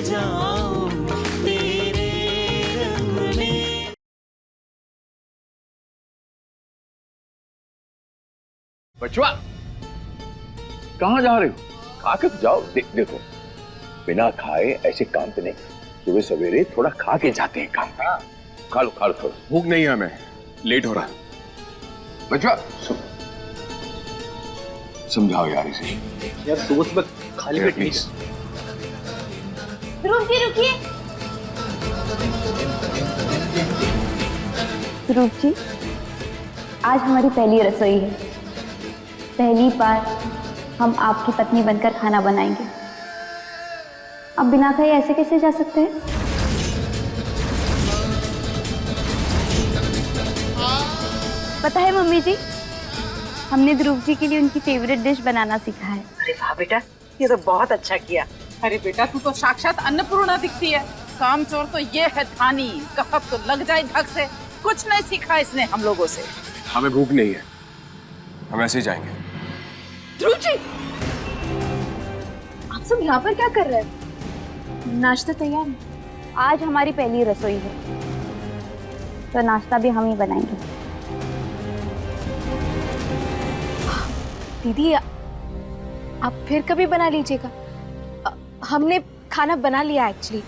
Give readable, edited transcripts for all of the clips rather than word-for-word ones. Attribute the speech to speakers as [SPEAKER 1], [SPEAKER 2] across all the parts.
[SPEAKER 1] जाऊं तेरे रंग में।
[SPEAKER 2] बचवा कहाँ जा रहे हो? खा के तो जाओ। देखो बिना खाए ऐसे काम पे नहीं, सुबह सवेरे थोड़ा खा के जाते हैं काम। खा लो थोड़ा।
[SPEAKER 3] भूख नहीं है हमें, लेट हो रहा।
[SPEAKER 2] बचवा समझाओ यार इसे।
[SPEAKER 4] यार सुबह सुबह खाली पेट नहीं।
[SPEAKER 5] रुकिए ध्रुव जी, आज हमारी पहली रसोई है। पहली बार हम आपकी पत्नी बनकर खाना बनाएंगे। अब बिना खाए ऐसे कैसे जा सकते हैं? पता है मम्मी जी, हमने ध्रुव जी के लिए उनकी फेवरेट डिश बनाना सीखा है।
[SPEAKER 6] अरे वाह बेटा, ये तो बहुत अच्छा किया।
[SPEAKER 7] अरे बेटा, तू तो साक्षात अन्नपूर्णा दिखती है। काम चोर तो ये है धानी, कहब तो लग जाए धक से। कुछ नहीं सीखा इसने हम लोगों से।
[SPEAKER 3] हमें भूख नहीं है, हम ऐसे ही जाएंगे।
[SPEAKER 5] ध्रुव जी, आप सब यहाँ पर क्या कर रहे हैं? नाश्ता तैयार है। आज हमारी पहली रसोई है, तो नाश्ता भी हम ही बनाएंगे।
[SPEAKER 8] दीदी, आप फिर कभी बना लीजिएगा। हमने खाना बना लिया एक्चुअली।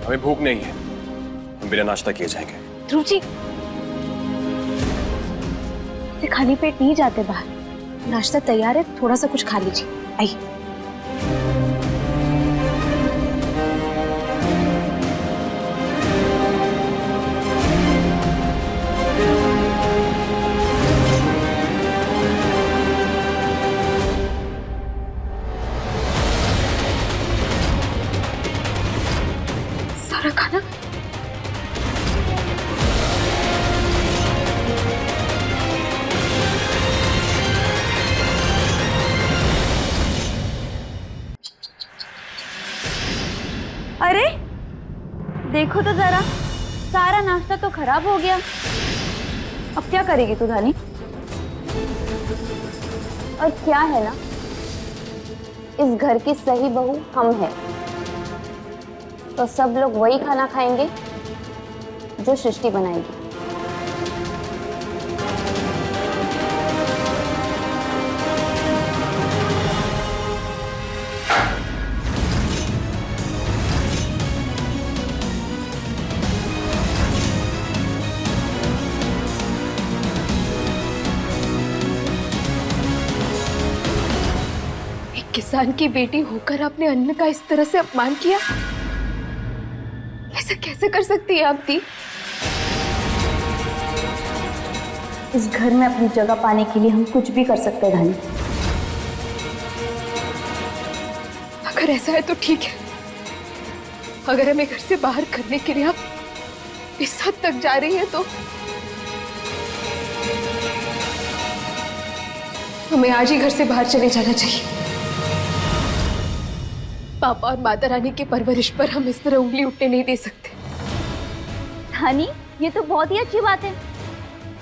[SPEAKER 3] हमें भूख नहीं है, हम बिना नाश्ता किए जाएंगे।
[SPEAKER 8] ध्रुव जी, से खाली पेट नहीं जाते बाहर। नाश्ता तैयार है, थोड़ा सा कुछ खा लीजिए। आइए। सारा खाना
[SPEAKER 5] अरे देखो तो जरा, सारा नाश्ता तो खराब हो गया। अब क्या करेगी तू धानी? और क्या है ना, इस घर की सही बहू हम हैं, तो सब लोग वही खाना खाएंगे जो सृष्टि बनाएगी।
[SPEAKER 8] किसान की बेटी होकर आपने अन्न का इस तरह से अपमान किया। ऐसा कैसे कर सकती है आप दी?
[SPEAKER 5] इस घर में अपनी जगह पाने के लिए हम कुछ भी कर सकते हैं धानी।
[SPEAKER 8] अगर ऐसा है तो ठीक है। अगर हमें घर से बाहर करने के लिए आप इस हद तक जा रही है तो हमें आज ही घर से बाहर चले जाना चाहिए। पापा और माता रानी की परवरिश पर हम इस तरह उंगली उठने नहीं दे सकते।
[SPEAKER 5] धानी, ये तो बहुत ही अच्छी बात है।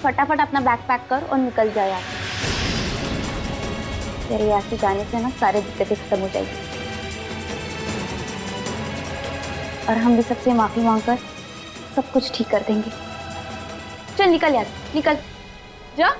[SPEAKER 5] फटाफट अपना बैग पैक कर और निकल जाए यार। तेरे यहाँ से जाने से ना सारी दिक्कतें खत्म हो जाएगी, और हम भी सबसे माफी मांगकर सब कुछ ठीक कर देंगे। चल निकल यार, निकल जा।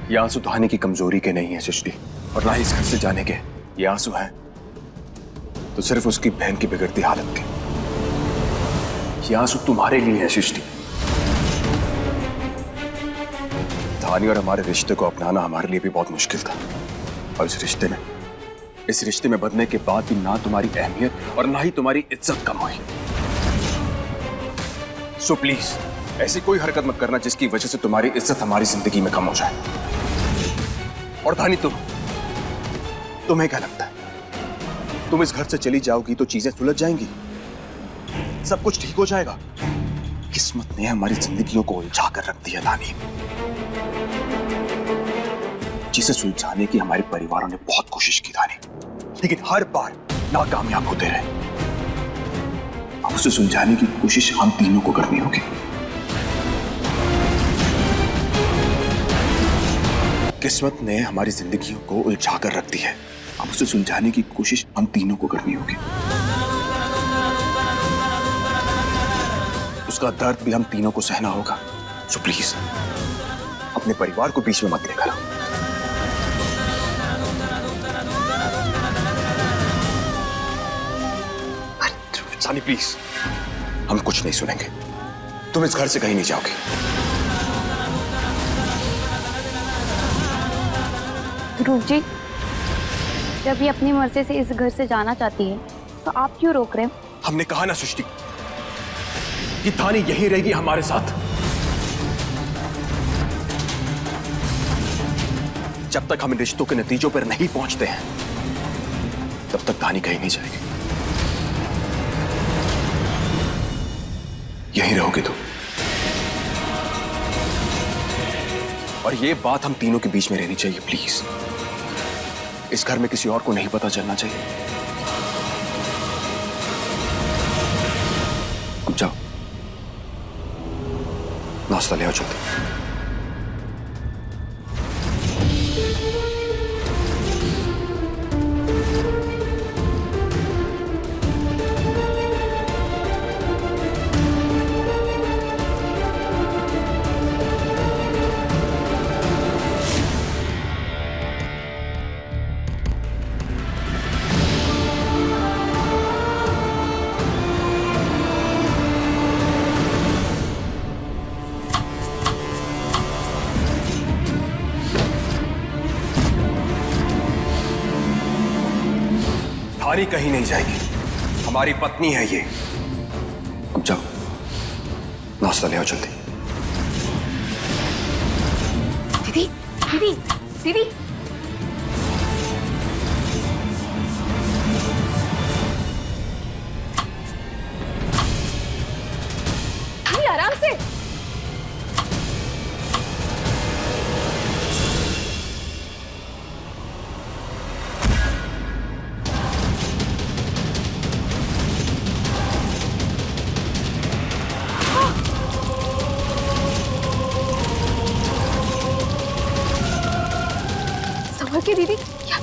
[SPEAKER 3] ये आंसू धानी की कमजोरी के नहीं है सृष्टि, और ना ही इस घर से जाने के। ये आंसू है तो सिर्फ उसकी बहन की बिगड़ती हालत के। ये आंसू तुम्हारे लिए है सृष्टि। धानी और हमारे रिश्ते को अपनाना हमारे लिए भी बहुत मुश्किल था, और इस रिश्ते में बदलने के बाद भी ना तुम्हारी अहमियत और ना ही तुम्हारी इज्जत कम हुई। सो प्लीज ऐसी कोई हरकत मत करना जिसकी वजह से तुम्हारी इज्जत हमारी जिंदगी में कम हो जाए। और धानी, तुम्हें क्या लगता है तुम इस घर से चली जाओगी तो चीजें सुलझ जाएंगी, सब कुछ ठीक हो जाएगा? किस्मत ने हमारी जिंदगियों को उलझा कर रख दिया धानी, जिसे सुलझाने की हमारे परिवारों ने बहुत कोशिश की धानी, लेकिन हर बार नाकामयाब होते रहे। अब उसे सुलझाने की कोशिश हम तीनों को करनी होगी। किस्मत ने हमारी जिंदगियों को उलझा कर रख दी है, अब उसे सुलझाने की कोशिश हम तीनों को करनी होगी। उसका दर्द भी हम तीनों को सहना होगा। सो प्लीज अपने परिवार को बीच में मत लेकर आओ। सानी प्लीज, हम कुछ नहीं सुनेंगे, तुम इस घर से कहीं नहीं जाओगे।
[SPEAKER 5] ध्रुव जी, जब ये अपनी मर्जी से इस घर से जाना चाहती है तो आप क्यों रोक रहे हो?
[SPEAKER 3] हमने कहा ना सृष्टि कि धानी यही रहेगी हमारे साथ। जब तक हम इन रिश्तों के नतीजों पर नहीं पहुंचते हैं तब तक धानी कहीं नहीं जाएगी। यही रहोगे तुम, और ये बात हम तीनों के बीच में रहनी चाहिए प्लीज। इस घर में किसी और को नहीं पता चलना चाहिए। अब जाओ, नाश्ता ले आओ जल्दी। धानी कहीं नहीं जाएगी, हमारी पत्नी है ये। अब जाओ, नाश्ता ले आओ जल्दी।
[SPEAKER 8] दीदी, दीदी, दीदी। धानी, आराम से। के दीदी, क्या?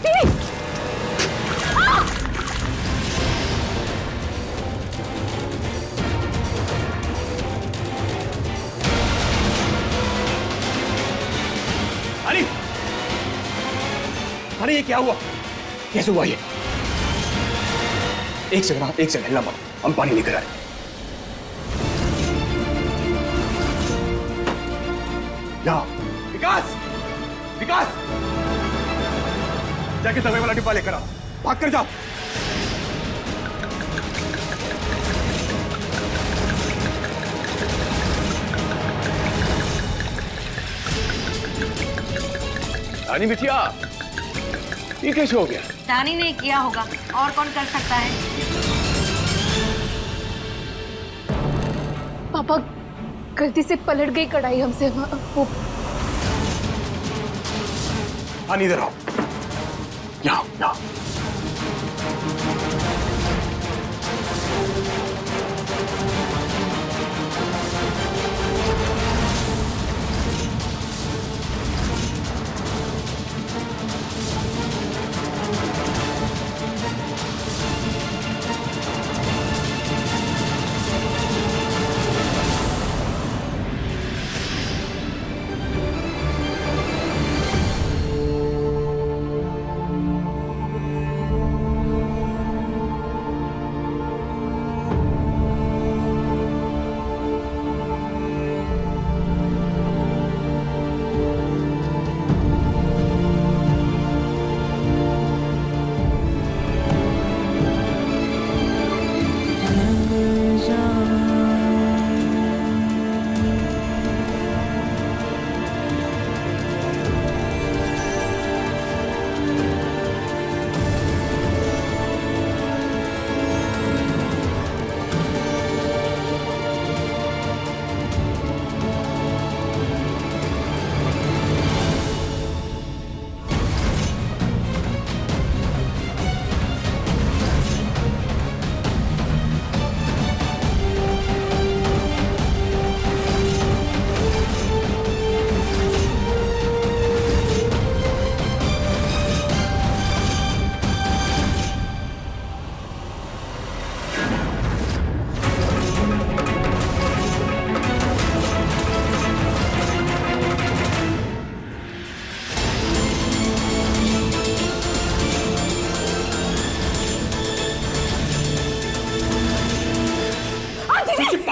[SPEAKER 8] दीदी!
[SPEAKER 3] अरे, अरे ये क्या हुआ? कैसे हुआ ये? एक सेकंड हिलना मत, हम पानी लेकर आए। यहाँ विकास, विकास, जाके दवाई वाला डिब्बा लेकर आओ, भाग कर जाओ। रानी बिटिया, ये कैसे हो गया?
[SPEAKER 6] रानी ने किया होगा, और कौन कर सकता है?
[SPEAKER 8] पापा गलती से पलट गई कढ़ाई हमसे। वो
[SPEAKER 3] पानी इधर आओ, यहाँ यहाँ।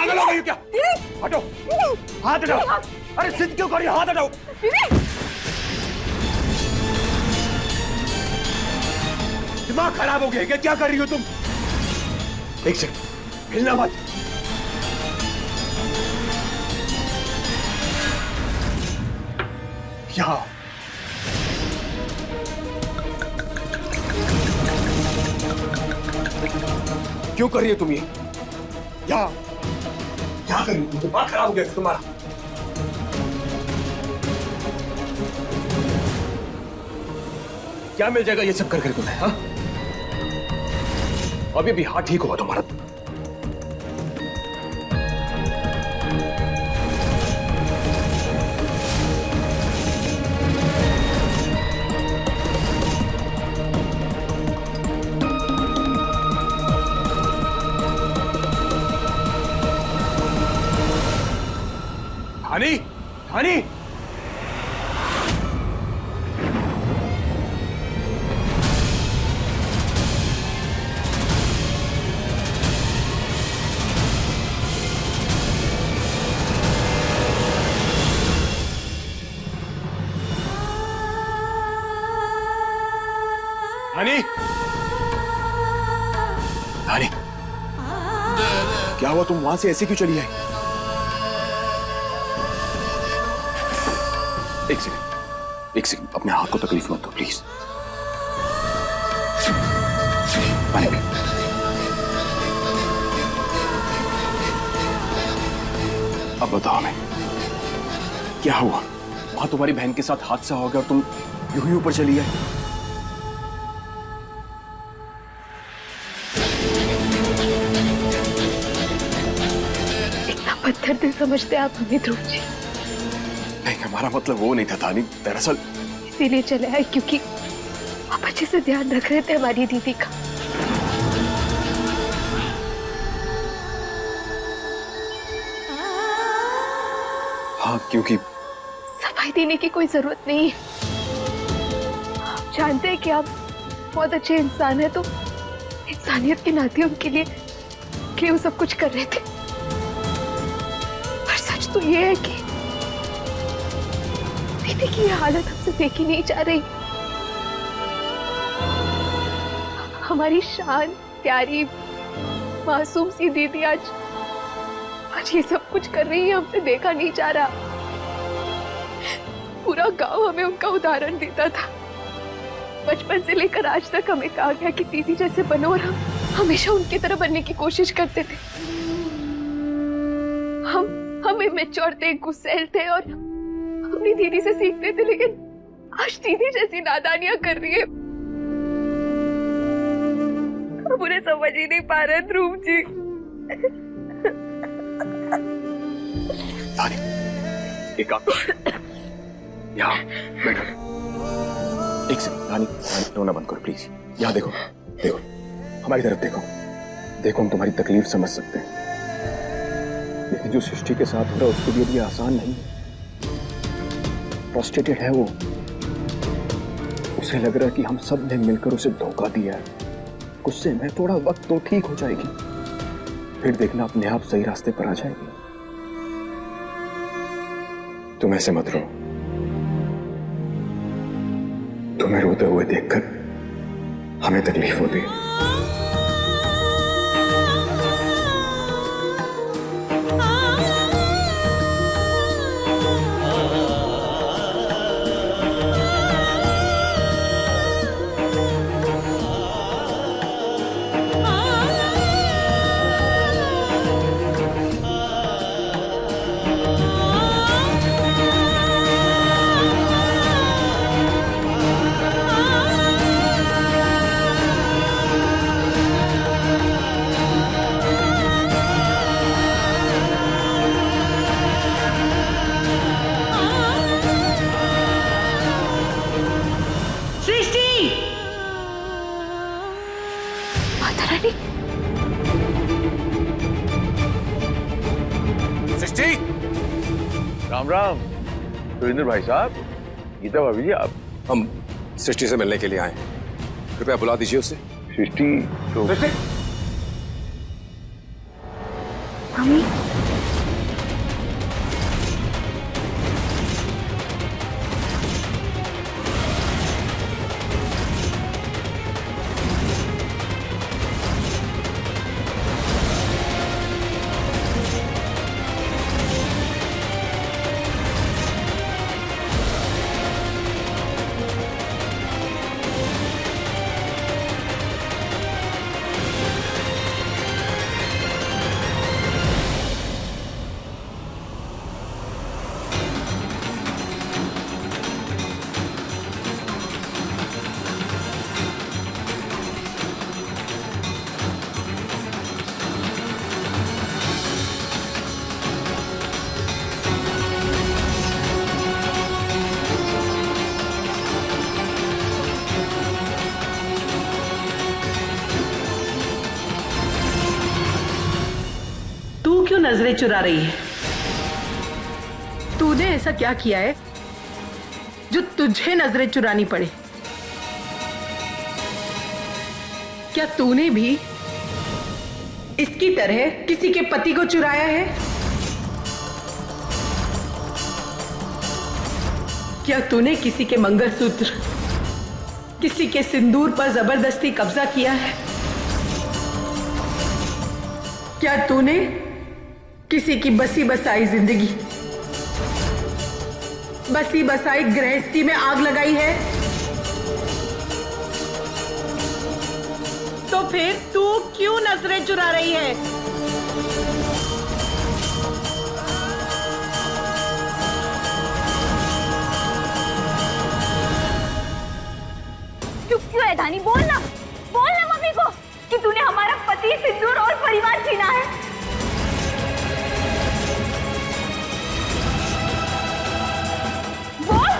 [SPEAKER 3] पागल हो गई हो क्या? हटो, हाथ हटाओ। अरे जिद क्यों कर रही हो? हाथ हटाओ। दिमाग खराब हो गया क्या? क्या कर रही हो तुम? एक सेकंड, हिलना मत। यहाँ क्यों कर रही हो तुम ये? यहाँ क्या कर रही हो? दिमाग खराब हो गया तुम्हारा। क्या मिल जाएगा ये सब कर कर तुम्हें? हाँ, अभी अभी हाथ ठीक हुआ तुम्हारा। धानी, धानी, धानी, धानी, क्या हुआ? तुम वहां से ऐसे क्यों चली आई? एक सेकंड, अपने हाथ को तकलीफ मत दो प्लीज। अब बताओ हमें क्या हुआ? वहां तुम्हारी बहन के साथ हादसा हो गया और तुम यूं ही ऊपर चली गई।
[SPEAKER 8] इतना पत्थर दिल समझते आप हमें ध्रुव जी?
[SPEAKER 3] नहीं, हमारा मतलब वो नहीं था धानी। दरअसल
[SPEAKER 8] इसीलिए चले आए क्योंकि आप अच्छे से ध्यान रख रहे थे हमारी दीदी का।
[SPEAKER 3] हाँ, क्योंकि
[SPEAKER 8] सफाई देने की कोई जरूरत नहीं है। आप जानते हैं कि आप बहुत अच्छे इंसान हैं, तो इंसानियत के नाते उनके लिए वो सब कुछ कर रहे थे। पर सच तो ये है कि दीदी की ये हालत हमसे देखी नहीं जा रही। हमारी शान प्यारी मासूम सी दीदी आज ये सब कुछ कर रही है, हमसे देखा नहीं जा रहा। पूरा गांव हमें उनका उदाहरण देता था। बचपन से लेकर आज तक हमें कहा गया कि दीदी जैसे बनो, और हम हमेशा उनकी तरह बनने की कोशिश करते थे। हम इमेच्योर थे, गुस्सैल थे और अपनी दीदी से सीखते थे, लेकिन आज दीदी जैसी नादानियां कर रही है। हम उन्हें समझ ही नहीं पा रहे ध्रुव जी।
[SPEAKER 3] एक आप यहाँ बैठो। एक सेकंड, रानी, रोना बंद करो प्लीज। यहाँ देखो, देखो हमारी तरफ देखो। देखो, हम तुम्हारी तकलीफ समझ सकते हैं, लेकिन जो सृष्टि के साथ हो रहा है उसके लिए भी आसान नहीं है। फ्रस्ट्रेटेड है वो। उसे लग रहा है कि हम सब ने मिलकर उसे धोखा दिया है। गुस्से में थोड़ा वक्त तो ठीक हो जाएगी, फिर देखना अपने आप सही रास्ते पर आ जाएगी। तुम ऐसे मत रो। तुम्हें रोते हुए देखकर हमें तकलीफ होती है।
[SPEAKER 2] सृष्टि, राम राम। सुरेंद्र भाई साहब, गीता भाभी जी, आप?
[SPEAKER 3] हम सृष्टि से मिलने के लिए आए, कृपया बुला दीजिए उसे।
[SPEAKER 2] सृष्टि तो
[SPEAKER 5] मम्मी
[SPEAKER 9] क्यों नजरें चुरा रही है? तूने ऐसा क्या किया है जो तुझे नजरें चुरानी पड़े? क्या तूने भी इसकी तरह किसी के पति को चुराया है? क्या तूने किसी के मंगलसूत्र, किसी के सिंदूर पर जबरदस्ती कब्जा किया है? क्या तूने किसी की बसी बसाई जिंदगी, बसी बसाई गृहस्थी में आग लगाई है? तो फिर तू क्यों नजरें चुरा रही है?
[SPEAKER 5] चुप क्यों है धानी? बोल ना मम्मी को कि तूने हमारा पति, सिंदूर और परिवार छीना है। बोल।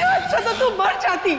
[SPEAKER 9] अच्छा तो तू मर जाती।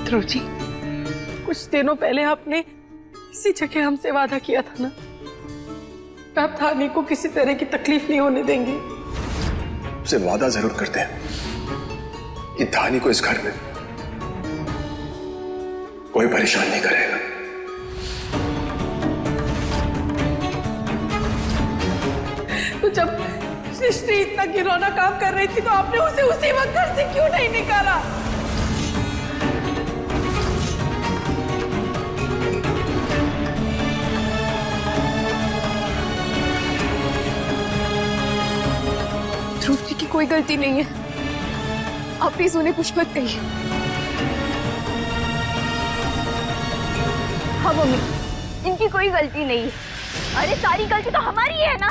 [SPEAKER 9] ध्रुव जी, कुछ दिनों पहले आपने इसी जगह हमसे वादा किया था ना, आप धानी को किसी तरह की तकलीफ नहीं होने देंगे।
[SPEAKER 3] उसे वादा जरूर करते हैं कि धानी को इस घर में कोई परेशान नहीं करेगा।
[SPEAKER 9] तो जब सृष्टि इतना घिनौना काम कर रही थी तो आपने उसे उसी वक्त घर से क्यों नहीं निकाला? ध्रुव जी की कोई गलती नहीं है, आप प्लीज उन्हें कुछ मत कहिए।
[SPEAKER 5] हाँ मम्मी, इनकी कोई गलती नहीं है। अरे सारी गलती तो हमारी है ना।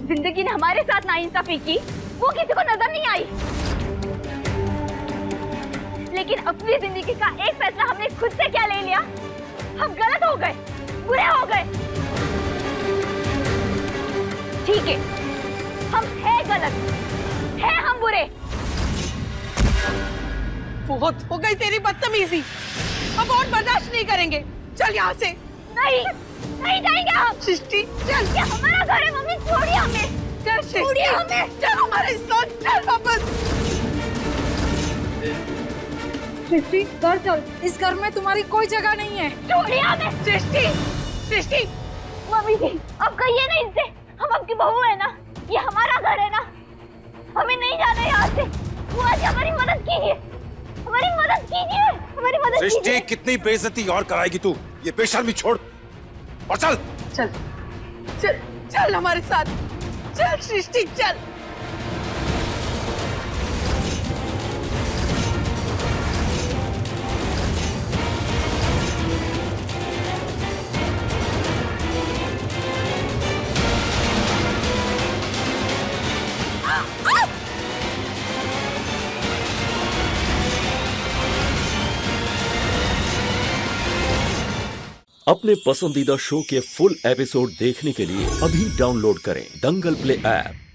[SPEAKER 5] जिंदगी ने हमारे साथ नाइंसाफी की, वो किसी को नजर नहीं आई। लेकिन अपनी जिंदगी का एक फैसला हमने खुद से क्या ले लिया? हम गलत हो गए, बुरे हो गए। ठीक है, हम हैं गलत, हैं हम बुरे।
[SPEAKER 9] बहुत हो गई तेरी बदतमीजी, अब और बर्दाश्त नहीं करेंगे। चल यहाँ से।
[SPEAKER 5] नहीं, नहीं जाएंगे हम।
[SPEAKER 9] सृष्टि
[SPEAKER 5] चल, ये हमारा घर है मम्मी, छोड़िए हमें।
[SPEAKER 9] चल
[SPEAKER 5] छोड़िए हमें।
[SPEAKER 9] चल हमारे साथ, चल वापस।
[SPEAKER 6] सृष्टि घर चल, इस घर में तुम्हारी कोई जगह नहीं है।
[SPEAKER 5] छोड़िए हमें।
[SPEAKER 9] सृष्टि, सृष्टि।
[SPEAKER 5] मम्मी जी, अब कहिए ना इनसे, हम आपकी बहू है ना, ये हमारा घर है ना, हमें नहीं जाना यहाँ से। वो आज हमारी मदद कीजिए, हमारी मदद कीजिए, हमारी मदद कीजिए।
[SPEAKER 3] सृष्टि, कितनी बेइज्जती और कराएगी तू? ये बेशर्मी छोड़। और चल।
[SPEAKER 9] चल चल चल हमारे साथ, चल सृष्टि चल।
[SPEAKER 10] अपने पसंदीदा शो के फुल एपिसोड देखने के लिए अभी डाउनलोड करें दंगल प्ले ऐप।